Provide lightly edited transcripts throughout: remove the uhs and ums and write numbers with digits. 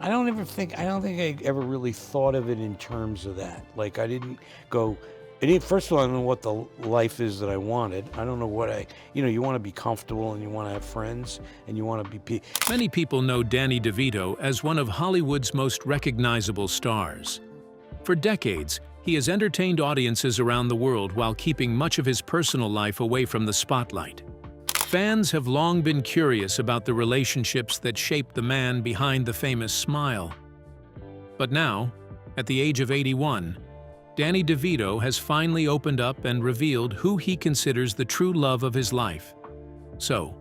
I don't think I ever really thought of it in terms of that. Like I didn't go, I didn't, first of all, I don't know what the life is that I wanted. I don't know what you want to be comfortable and you want to have friends and you want to be, Many people know Danny DeVito as one of Hollywood's most recognizable stars. For decades, he has entertained audiences around the world while keeping much of his personal life away from the spotlight. Fans have long been curious about the relationships that shaped the man behind the famous smile. But now, at the age of 81, Danny DeVito has finally opened up and revealed who he considers the true love of his life. So,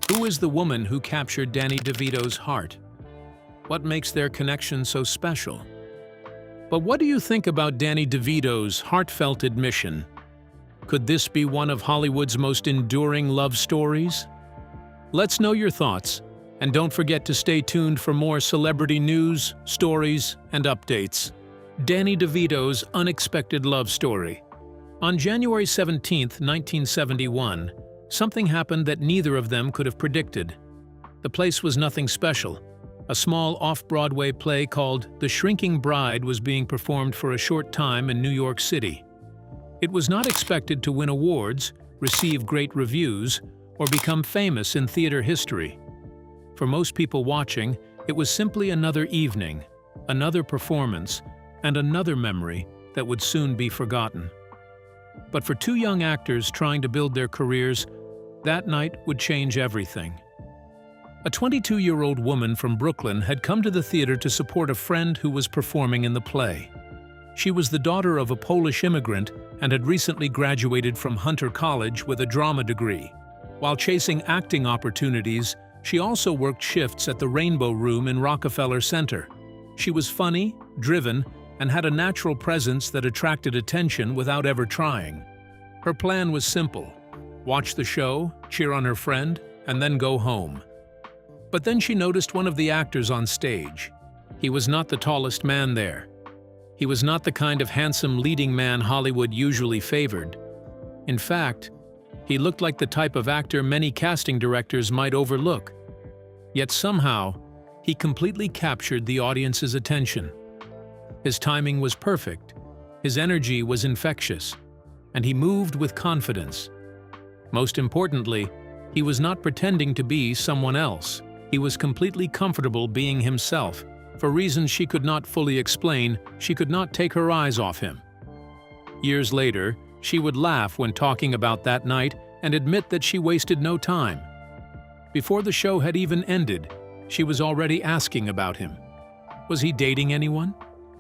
who is the woman who captured Danny DeVito's heart? What makes their connection so special? But what do you think about Danny DeVito's heartfelt admission? Could this be one of Hollywood's most enduring love stories? Let's know your thoughts, and don't forget to stay tuned for more celebrity news, stories, and updates. Danny DeVito's unexpected love story. On January 17, 1971, something happened that neither of them could have predicted. The place was nothing special. A small off-Broadway play called The Shrinking Bride was being performed for a short time in New York City. It was not expected to win awards, receive great reviews, or become famous in theater history. For most people watching, it was simply another evening, another performance, and another memory that would soon be forgotten. But for two young actors trying to build their careers, that night would change everything. A 22-year-old woman from Brooklyn had come to the theater to support a friend who was performing in the play. She was the daughter of a Polish immigrant and had recently graduated from Hunter College with a drama degree. While chasing acting opportunities, she also worked shifts at the Rainbow Room in Rockefeller Center. She was funny, driven, and had a natural presence that attracted attention without ever trying. Her plan was simple: watch the show, cheer on her friend, and then go home. But then she noticed one of the actors on stage. He was not the tallest man there. He was not the kind of handsome leading man Hollywood usually favored. In fact, he looked like the type of actor many casting directors might overlook. Yet somehow, he completely captured the audience's attention. His timing was perfect, his energy was infectious, and he moved with confidence. Most importantly, he was not pretending to be someone else. He was completely comfortable being himself. For reasons she could not fully explain, she could not take her eyes off him. Years later, she would laugh when talking about that night and admit that she wasted no time. Before the show had even ended, she was already asking about him. Was he dating anyone?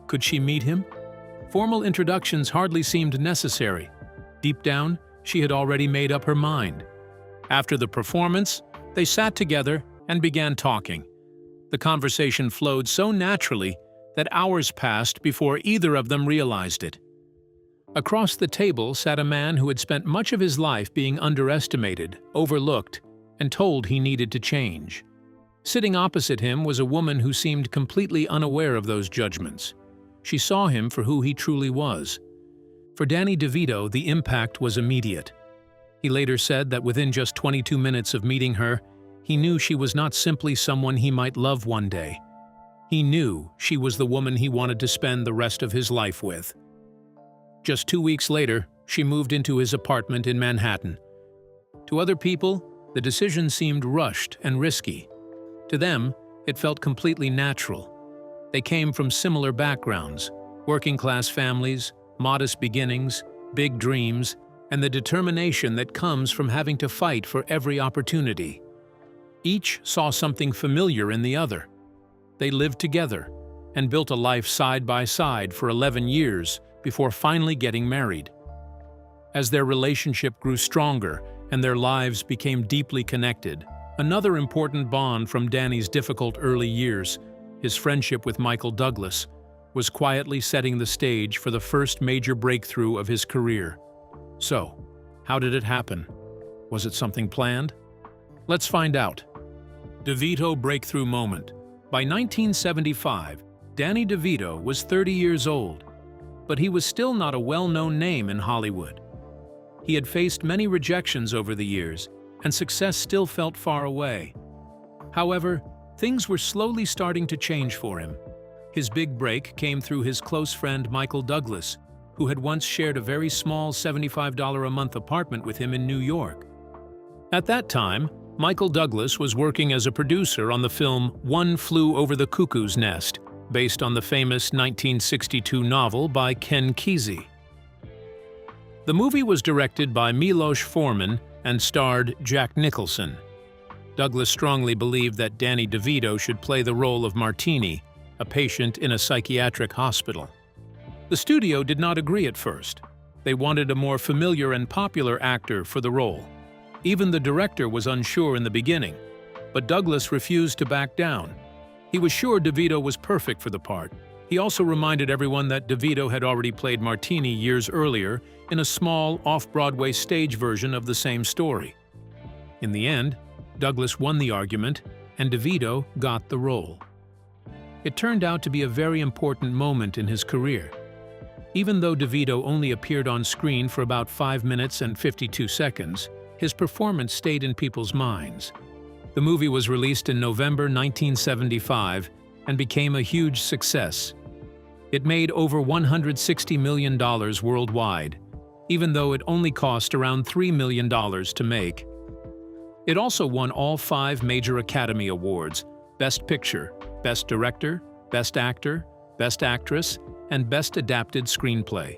Could she meet him? Formal introductions hardly seemed necessary. Deep down, she had already made up her mind. After the performance, they sat together and began talking. The conversation flowed so naturally that hours passed before either of them realized it. Across the table sat a man who had spent much of his life being underestimated, overlooked, and told he needed to change. Sitting opposite him was a woman who seemed completely unaware of those judgments. She saw him for who he truly was. For Danny DeVito, the impact was immediate. He later said that within just 22 minutes of meeting her, he knew she was not simply someone he might love one day. He knew she was the woman he wanted to spend the rest of his life with. Just 2 weeks later, she moved into his apartment in Manhattan. To other people, the decision seemed rushed and risky. To them, it felt completely natural. They came from similar backgrounds: working-class families, modest beginnings, big dreams, and the determination that comes from having to fight for every opportunity. Each saw something familiar in the other. They lived together and built a life side by side for 11 years before finally getting married. As their relationship grew stronger and their lives became deeply connected, another important bond from Danny's difficult early years, his friendship with Michael Douglas, was quietly setting the stage for the first major breakthrough of his career. So, how did it happen? Was it something planned? Let's find out. DeVito breakthrough moment. By 1975, Danny DeVito was 30 years old, but he was still not a well-known name in Hollywood. He had faced many rejections over the years, and success still felt far away. However, things were slowly starting to change for him. His big break came through his close friend Michael Douglas, who had once shared a very small $75 a month apartment with him in New York. At that time, Michael Douglas was working as a producer on the film One Flew Over the Cuckoo's Nest, based on the famous 1962 novel by Ken Kesey. The movie was directed by Milos Forman and starred Jack Nicholson. Douglas strongly believed that Danny DeVito should play the role of Martini, a patient in a psychiatric hospital. The studio did not agree at first. They wanted a more familiar and popular actor for the role. Even the director was unsure in the beginning, but Douglas refused to back down. He was sure DeVito was perfect for the part. He also reminded everyone that DeVito had already played Martini years earlier in a small, off-Broadway stage version of the same story. In the end, Douglas won the argument, and DeVito got the role. It turned out to be a very important moment in his career. Even though DeVito only appeared on screen for about 5 minutes and 52 seconds, his performance stayed in people's minds. The movie was released in November 1975 and became a huge success. It made over $160 million worldwide, even though it only cost around $3 million to make. It also won all 5 major Academy Awards: Best Picture, Best Director, Best Actor, Best Actress, and Best Adapted Screenplay.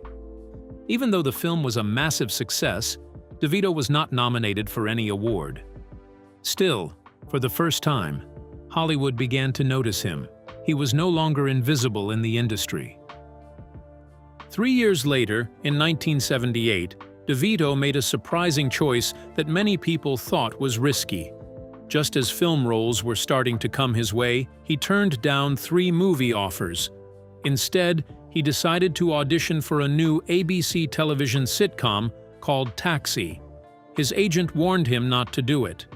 Even though the film was a massive success, DeVito was not nominated for any award. Still, for the first time, Hollywood began to notice him. He was no longer invisible in the industry. 3 years later, in 1978, DeVito made a surprising choice that many people thought was risky. Just as film roles were starting to come his way, he turned down 3 movie offers. Instead, he decided to audition for a new ABC television sitcom called Taxi. His agent warned him not to do it.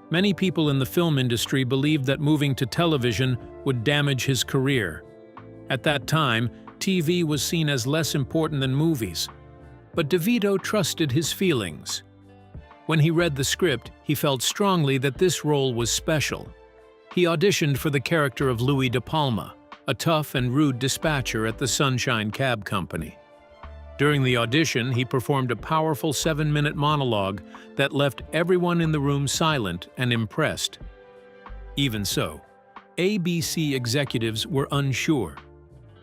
Many people in the film industry believed that moving to television would damage his career. At that time, TV was seen as less important than movies. But DeVito trusted his feelings. When he read the script, he felt strongly that this role was special. He auditioned for the character of Louis De Palma, a tough and rude dispatcher at the Sunshine Cab Company. During the audition, he performed a powerful 7-minute monologue that left everyone in the room silent and impressed. Even so, ABC executives were unsure.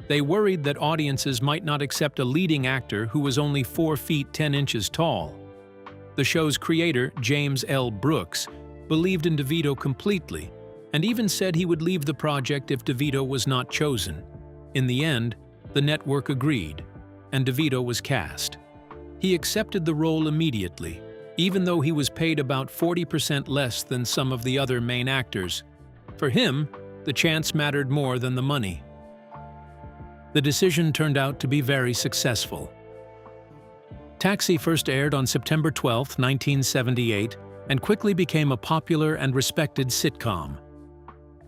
They worried that audiences might not accept a leading actor who was only 4 feet 10 inches tall. The show's creator, James L. Brooks, believed in DeVito completely and even said he would leave the project if DeVito was not chosen. In the end, the network agreed, and DeVito was cast. He accepted the role immediately, even though he was paid about 40% less than some of the other main actors. For him, the chance mattered more than the money. The decision turned out to be very successful. Taxi first aired on September 12, 1978, and quickly became a popular and respected sitcom.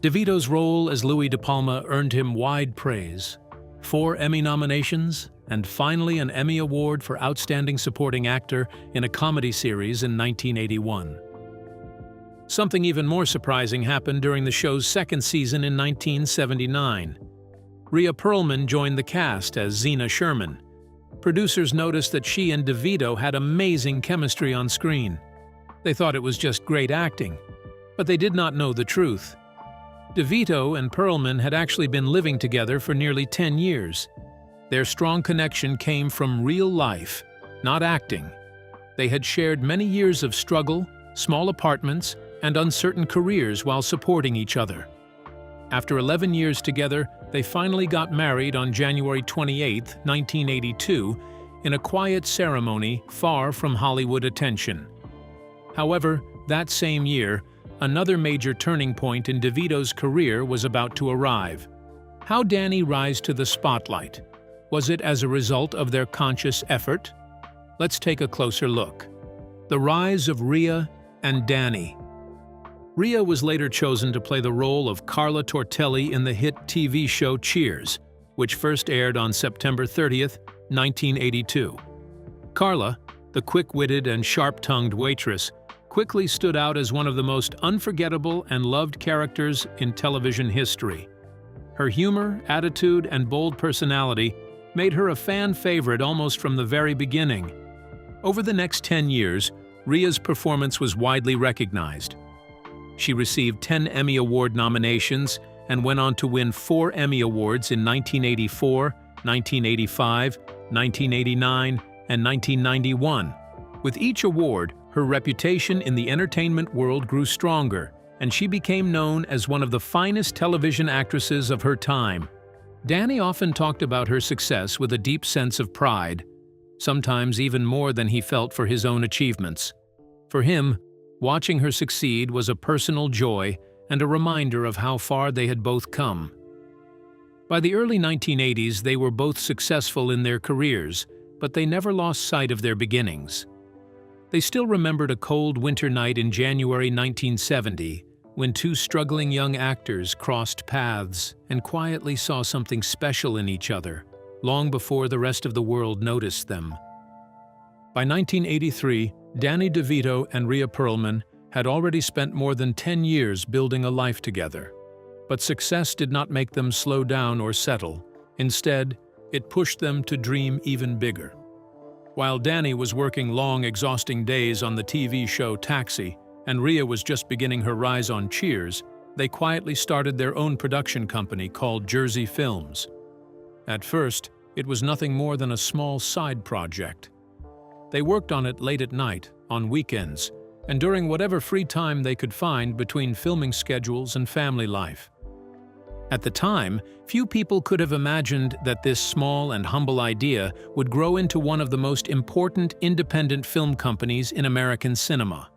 DeVito's role as Louis De Palma earned him wide praise: 4 Emmy nominations, and finally an Emmy Award for Outstanding Supporting Actor in a Comedy Series in 1981. Something even more surprising happened during the show's second season in 1979. Rhea Perlman joined the cast as Zena Sherman. Producers noticed that she and DeVito had amazing chemistry on screen. They thought it was just great acting, but they did not know the truth. DeVito and Perlman had actually been living together for nearly 10 years. Their strong connection came from real life, not acting. They had shared many years of struggle, small apartments, and uncertain careers while supporting each other. After 11 years together, they finally got married on January 28, 1982, in a quiet ceremony far from Hollywood attention. However, that same year, another major turning point in DeVito's career was about to arrive. How Danny rise to the spotlight? Was it as a result of their conscious effort? Let's take a closer look. The rise of Rhea and Danny. Rhea was later chosen to play the role of Carla Tortelli in the hit TV show Cheers, which first aired on September 30, 1982. Carla, the quick-witted and sharp-tongued waitress, quickly stood out as one of the most unforgettable and loved characters in television history. Her humor, attitude, and bold personality made her a fan favorite almost from the very beginning. Over the next 10 years, Rhea's performance was widely recognized. She received 10 Emmy Award nominations and went on to win 4 Emmy Awards in 1984, 1985, 1989, and 1991. With each award, her reputation in the entertainment world grew stronger, and she became known as one of the finest television actresses of her time. Danny often talked about her success with a deep sense of pride, sometimes even more than he felt for his own achievements. For him, watching her succeed was a personal joy and a reminder of how far they had both come. By the early 1980s, they were both successful in their careers, but they never lost sight of their beginnings. They still remembered a cold winter night in January 1970 when two struggling young actors crossed paths and quietly saw something special in each other, long before the rest of the world noticed them. By 1983, Danny DeVito and Rhea Perlman had already spent more than 10 years building a life together. But success did not make them slow down or settle. Instead, it pushed them to dream even bigger. While Danny was working long, exhausting days on the TV show Taxi, and Rhea was just beginning her rise on Cheers, they quietly started their own production company called Jersey Films. At first, it was nothing more than a small side project. They worked on it late at night, on weekends, and during whatever free time they could find between filming schedules and family life. At the time, few people could have imagined that this small and humble idea would grow into one of the most important independent film companies in American cinema.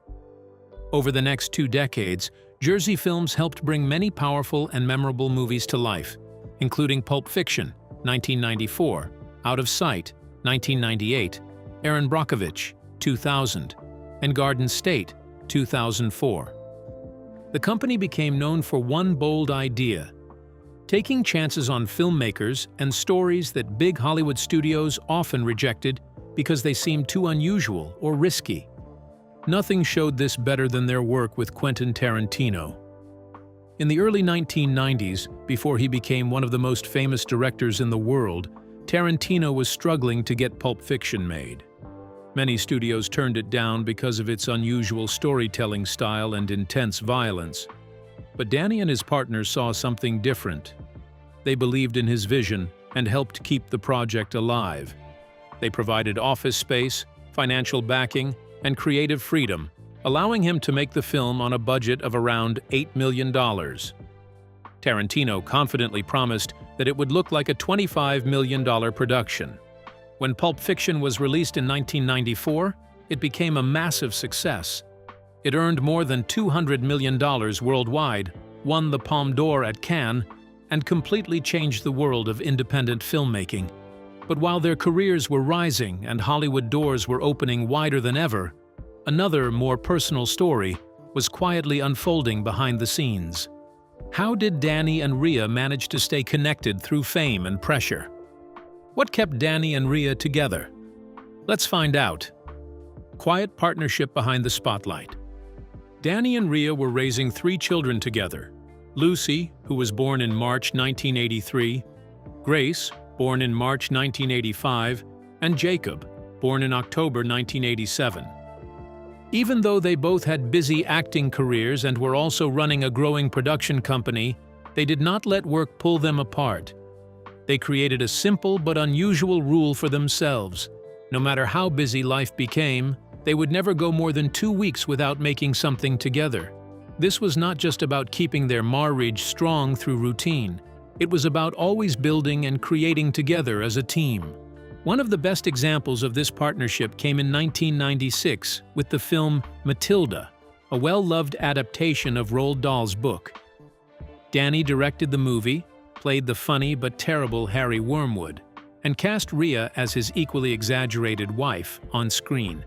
Over the next 2 decades, Jersey Films helped bring many powerful and memorable movies to life, including Pulp Fiction, 1994, Out of Sight, 1998, Erin Brockovich, 2000, and Garden State, 2004. The company became known for one bold idea: taking chances on filmmakers and stories that big Hollywood studios often rejected because they seemed too unusual or risky. Nothing showed this better than their work with Quentin Tarantino. In the early 1990s, before he became one of the most famous directors in the world, Tarantino was struggling to get Pulp Fiction made. Many studios turned it down because of its unusual storytelling style and intense violence. But Danny and his partners saw something different. They believed in his vision and helped keep the project alive. They provided office space, financial backing, and creative freedom, allowing him to make the film on a budget of around $8 million. Tarantino confidently promised that it would look like a $25 million production. When Pulp Fiction was released in 1994, it became a massive success. It earned more than $200 million worldwide, won the Palme d'Or at Cannes, and completely changed the world of independent filmmaking. But while their careers were rising and Hollywood doors were opening wider than ever, another, more personal story was quietly unfolding behind the scenes. How did Danny and Rhea manage to stay connected through fame and pressure? What kept Danny and Rhea together? Let's find out. Quiet partnership behind the spotlight. Danny and Rhea were raising 3 children together: Lucy, who was born in March 1983, Grace, born in March 1985, and Jacob, born in October 1987. Even though they both had busy acting careers and were also running a growing production company, they did not let work pull them apart. They created a simple but unusual rule for themselves. No matter how busy life became, they would never go more than 2 weeks without making something together. This was not just about keeping their marriage strong through routine. It was about always building and creating together as a team. One of the best examples of this partnership came in 1996 with the film Matilda, a well-loved adaptation of Roald Dahl's book. Danny directed the movie, played the funny but terrible Harry Wormwood, and cast Rhea as his equally exaggerated wife on screen.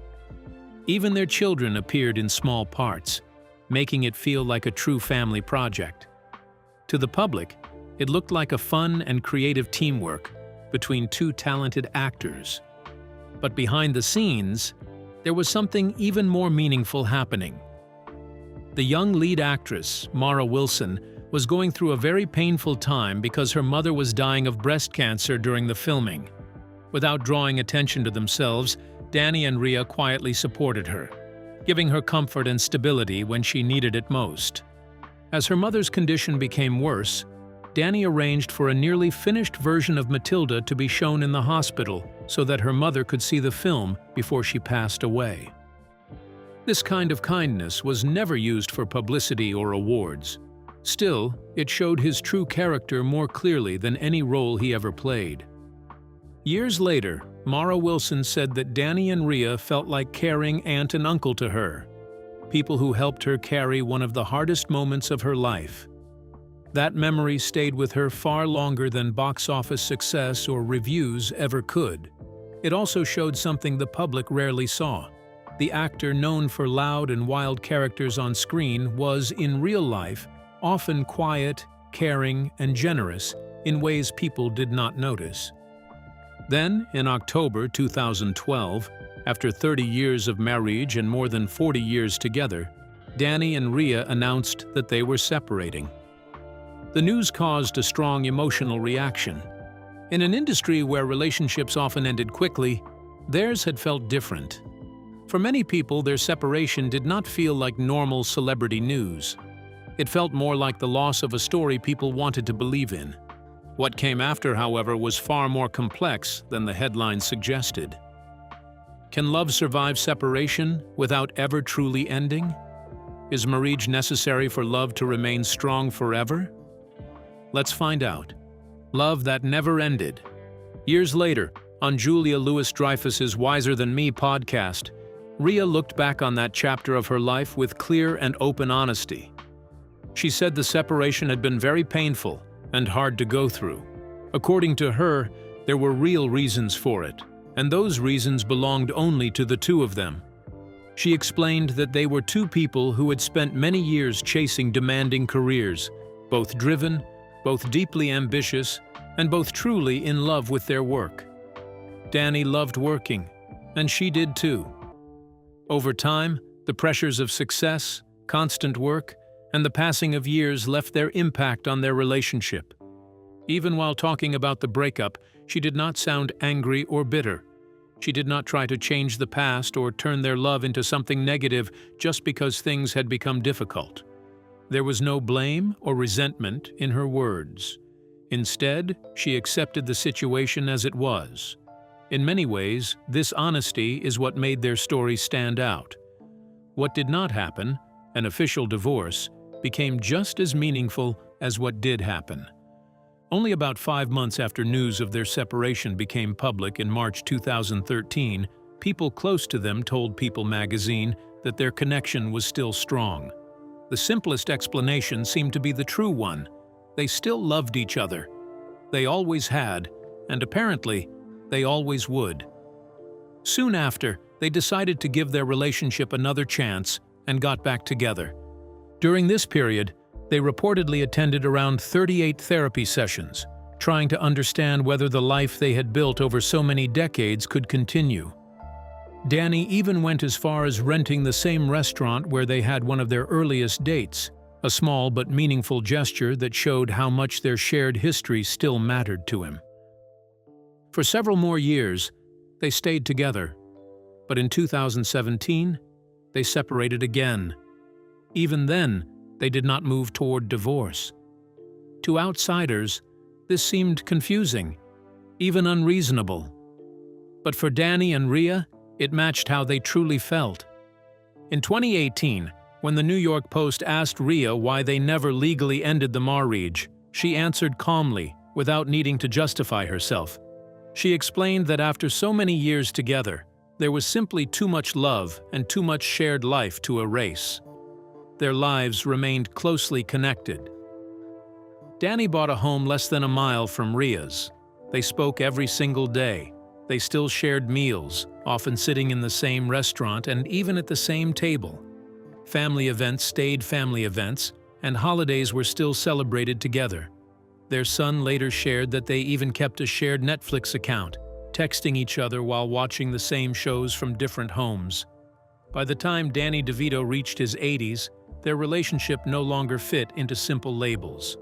Even their children appeared in small parts, making it feel like a true family project. To the public, it looked like a fun and creative teamwork between 2 talented actors. But behind the scenes, there was something even more meaningful happening. The young lead actress, Mara Wilson, was going through a very painful time because her mother was dying of breast cancer during the filming. Without drawing attention to themselves, Danny and Rhea quietly supported her, giving her comfort and stability when she needed it most. As her mother's condition became worse, Danny arranged for a nearly finished version of Matilda to be shown in the hospital so that her mother could see the film before she passed away. This kind of kindness was never used for publicity or awards. Still, it showed his true character more clearly than any role he ever played. Years later, Mara Wilson said that Danny and Rhea felt like caring aunt and uncle to her, people who helped her carry one of the hardest moments of her life. That memory stayed with her far longer than box office success or reviews ever could. It also showed something the public rarely saw. The actor known for loud and wild characters on screen was, in real life, often quiet, caring, and generous in ways people did not notice. Then, in October 2012, after 30 years of marriage and more than 40 years together, Danny and Rhea announced that they were separating. The news caused a strong emotional reaction. In an industry where relationships often ended quickly, theirs had felt different. For many people, their separation did not feel like normal celebrity news. It felt more like the loss of a story people wanted to believe in. What came after, however, was far more complex than the headlines suggested. Can love survive separation without ever truly ending? Is marriage necessary for love to remain strong forever? Let's find out. Love that never ended. Years later, on Julia Louis-Dreyfus's Wiser Than Me podcast, Rhea looked back on that chapter of her life with clear and open honesty. She said the separation had been very painful and hard to go through. According to her, there were real reasons for it, and those reasons belonged only to the two of them. She explained that they were two people who had spent many years chasing demanding careers, both driven, both deeply ambitious, and both truly in love with their work. Danny loved working, and she did too. Over time, the pressures of success, constant work, and the passing of years left their impact on their relationship. Even while talking about the breakup, she did not sound angry or bitter. She did not try to change the past or turn their love into something negative just because things had become difficult. There was no blame or resentment in her words. Instead, she accepted the situation as it was. In many ways, this honesty is what made their story stand out. What did not happen, an official divorce, became just as meaningful as what did happen. Only about 5 months after news of their separation became public in March 2013, people close to them told People magazine that their connection was still strong. The simplest explanation seemed to be the true one. They still loved each other. They always had, and apparently, they always would. Soon after, they decided to give their relationship another chance and got back together. During this period, they reportedly attended around 38 therapy sessions, trying to understand whether the life they had built over so many decades could continue. Danny even went as far as renting the same restaurant where they had one of their earliest dates, a small but meaningful gesture that showed how much their shared history still mattered to him. For several more years, they stayed together, but in 2017, they separated again. Even then, they did not move toward divorce. To outsiders, this seemed confusing, even unreasonable. But for Danny and Rhea, it matched how they truly felt. In 2018, when the New York Post asked Rhea why they never legally ended the marriage, she answered calmly, without needing to justify herself. She explained that after so many years together, there was simply too much love and too much shared life to erase. Their lives remained closely connected. Danny bought a home less than a mile from Rhea's. They spoke every single day. They still shared meals, often sitting in the same restaurant and even at the same table. Family events stayed family events, and holidays were still celebrated together. Their son later shared that they even kept a shared Netflix account, texting each other while watching the same shows from different homes. By the time Danny DeVito reached his 80s, their relationship no longer fit into simple labels.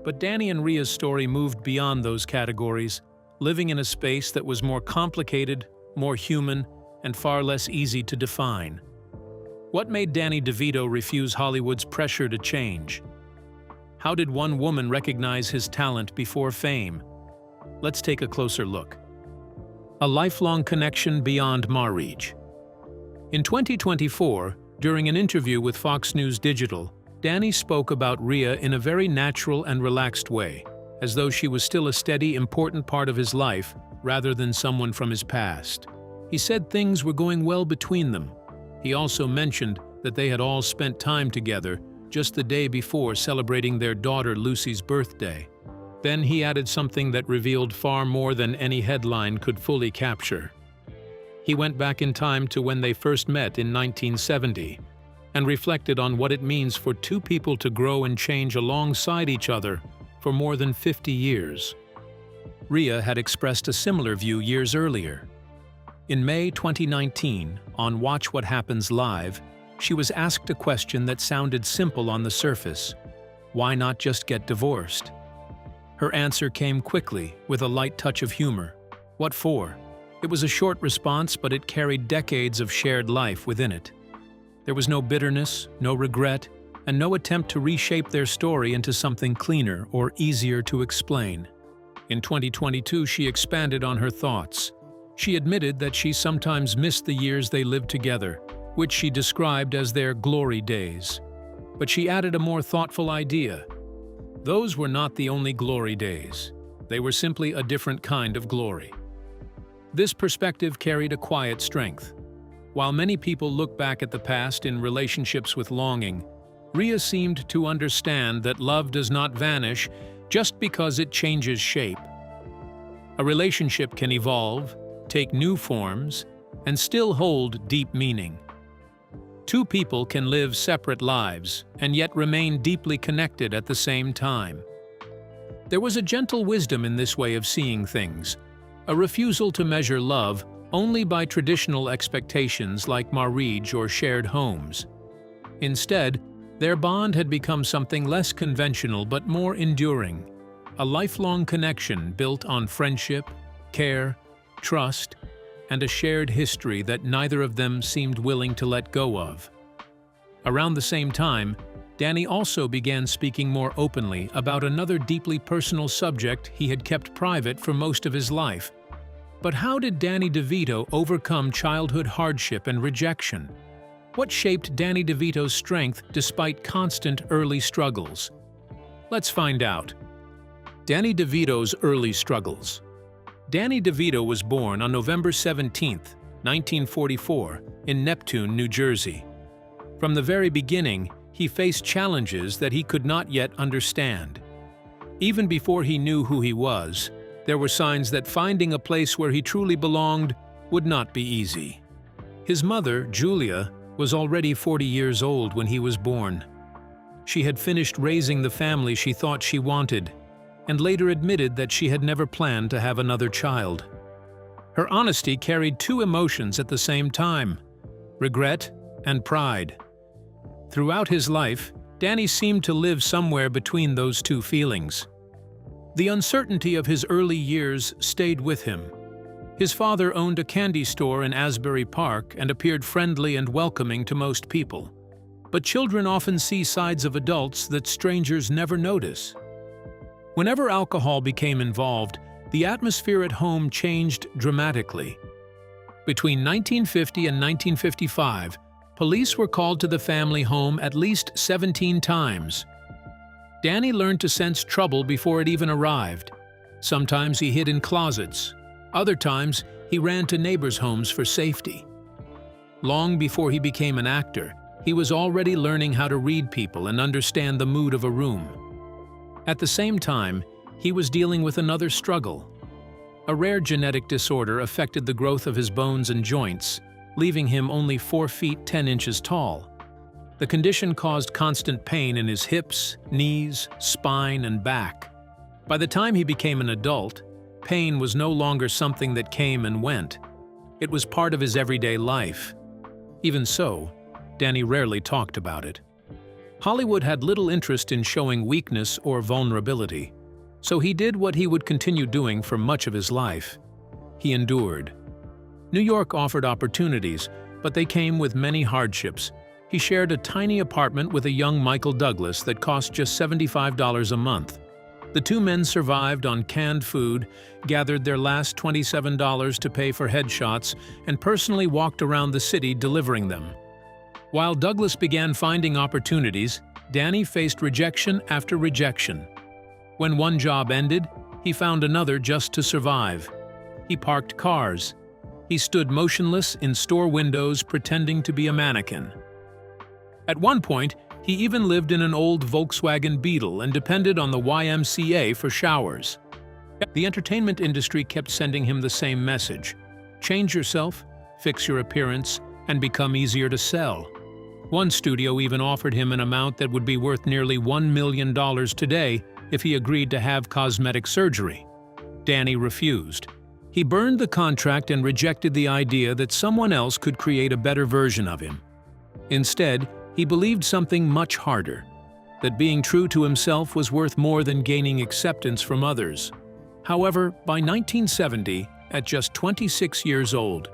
But Danny and Rhea's story moved beyond those categories, living in a space that was more complicated, more human, and far less easy to define. What made Danny DeVito refuse Hollywood's pressure to change? How did one woman recognize his talent before fame? Let's take a closer look. A lifelong connection beyond marriage. In 2024, during an interview with Fox News Digital, Danny spoke about Rhea in a very natural and relaxed way, as though she was still a steady, important part of his life rather than someone from his past. He said things were going well between them. He also mentioned that they had all spent time together just the day before celebrating their daughter Lucy's birthday. Then he added something that revealed far more than any headline could fully capture. He went back in time to when they first met in 1970 and reflected on what it means for two people to grow and change alongside each other for more than 50 years. Rhea had expressed a similar view years earlier. In May 2019, on Watch What Happens Live, she was asked a question that sounded simple on the surface: why not just get divorced? Her answer came quickly, with a light touch of humor. What for? It was a short response, but it carried decades of shared life within it. There was no bitterness, no regret, and no attempt to reshape their story into something cleaner or easier to explain. In 2022, she expanded on her thoughts. She admitted that she sometimes missed the years they lived together, which she described as their glory days. But she added a more thoughtful idea. Those were not the only glory days. They were simply a different kind of glory. This perspective carried a quiet strength. While many people look back at the past in relationships with longing, Rhea seemed to understand that love does not vanish just because it changes shape. A relationship can evolve, take new forms, and still hold deep meaning. Two people can live separate lives and yet remain deeply connected at the same time. There was a gentle wisdom in this way of seeing things, a refusal to measure love only by traditional expectations like marriage or shared homes. Instead, their bond had become something less conventional but more enduring, a lifelong connection built on friendship, care, trust, and a shared history that neither of them seemed willing to let go of. Around the same time, Danny also began speaking more openly about another deeply personal subject he had kept private for most of his life. But how did Danny DeVito overcome childhood hardship and rejection? What shaped Danny DeVito's strength despite constant early struggles? Let's find out. Danny DeVito's early struggles. Danny DeVito was born on November 17, 1944, in Neptune, New Jersey. From the very beginning, he faced challenges that he could not yet understand. Even before he knew who he was, there were signs that finding a place where he truly belonged would not be easy. His mother, Julia, was already 40 years old when he was born. She had finished raising the family she thought she wanted, and later admitted that she had never planned to have another child. Her honesty carried two emotions at the same time: regret and pride. Throughout his life, Danny seemed to live somewhere between those two feelings. The uncertainty of his early years stayed with him. His father owned a candy store in Asbury Park and appeared friendly and welcoming to most people. But children often see sides of adults that strangers never notice. Whenever alcohol became involved, the atmosphere at home changed dramatically. Between 1950 and 1955, police were called to the family home at least 17 times. Danny learned to sense trouble before it even arrived. Sometimes he hid in closets. Other times, he ran to neighbors' homes for safety. Long before he became an actor, he was already learning how to read people and understand the mood of a room. At the same time, he was dealing with another struggle. A rare genetic disorder affected the growth of his bones and joints, leaving him only 4 feet 10 inches tall. The condition caused constant pain in his hips, knees, spine, and back. By the time he became an adult, pain was no longer something that came and went. It was part of his everyday life. Even so, Danny rarely talked about it. Hollywood had little interest in showing weakness or vulnerability, so he did what he would continue doing for much of his life. He endured. New York offered opportunities, but they came with many hardships. He shared a tiny apartment with a young Michael Douglas that cost just $75 a month. The two men survived on canned food, gathered their last $27 to pay for headshots, and personally walked around the city delivering them. While Douglas began finding opportunities, Danny faced rejection after rejection. When one job ended, he found another just to survive. He parked cars. He stood motionless in store windows pretending to be a mannequin. At one point, he even lived in an old Volkswagen Beetle and depended on the YMCA for showers. The entertainment industry kept sending him the same message: change yourself, fix your appearance, and become easier to sell. One studio even offered him an amount that would be worth nearly $1 million today if he agreed to have cosmetic surgery. Danny refused. He burned the contract and rejected the idea that someone else could create a better version of him. Instead, he believed something much harder: that being true to himself was worth more than gaining acceptance from others. However, by 1970, at just 26 years old,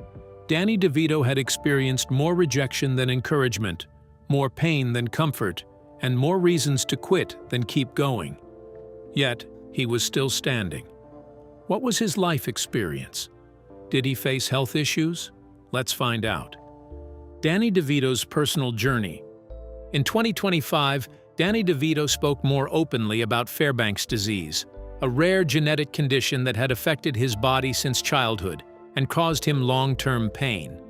Danny DeVito had experienced more rejection than encouragement, more pain than comfort, and more reasons to quit than keep going. Yet, he was still standing. What was his life experience? Did he face health issues? Let's find out. Danny DeVito's personal journey. In 2025, Danny DeVito spoke more openly about Fairbanks disease, a rare genetic condition that had affected his body since childhood and caused him long-term pain.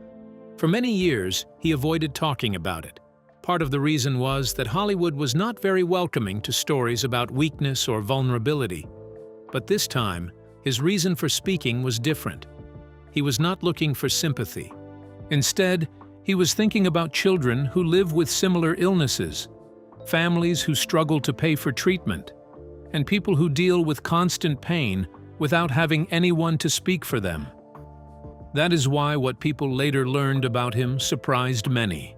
For many years, he avoided talking about it. Part of the reason was that Hollywood was not very welcoming to stories about weakness or vulnerability. But this time, his reason for speaking was different. He was not looking for sympathy. Instead, he was thinking about children who live with similar illnesses, families who struggle to pay for treatment, and people who deal with constant pain without having anyone to speak for them. That is why what people later learned about him surprised many.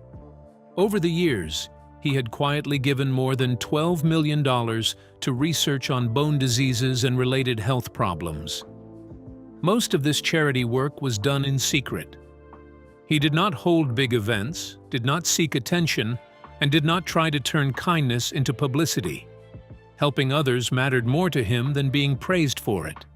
Over the years, he had quietly given more than $12 million to research on bone diseases and related health problems. Most of this charity work was done in secret. He did not hold big events, did not seek attention, and did not try to turn kindness into publicity. Helping others mattered more to him than being praised for it.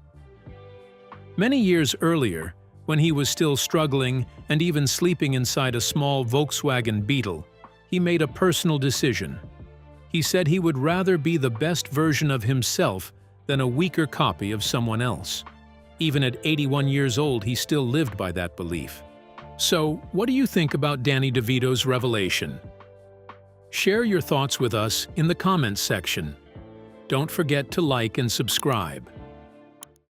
Many years earlier, when he was still struggling and even sleeping inside a small Volkswagen Beetle, he made a personal decision. He said he would rather be the best version of himself than a weaker copy of someone else. Even at 81 years old, he still lived by that belief. So, what do you think about Danny DeVito's revelation? Share your thoughts with us in the comments section. Don't forget to like and subscribe.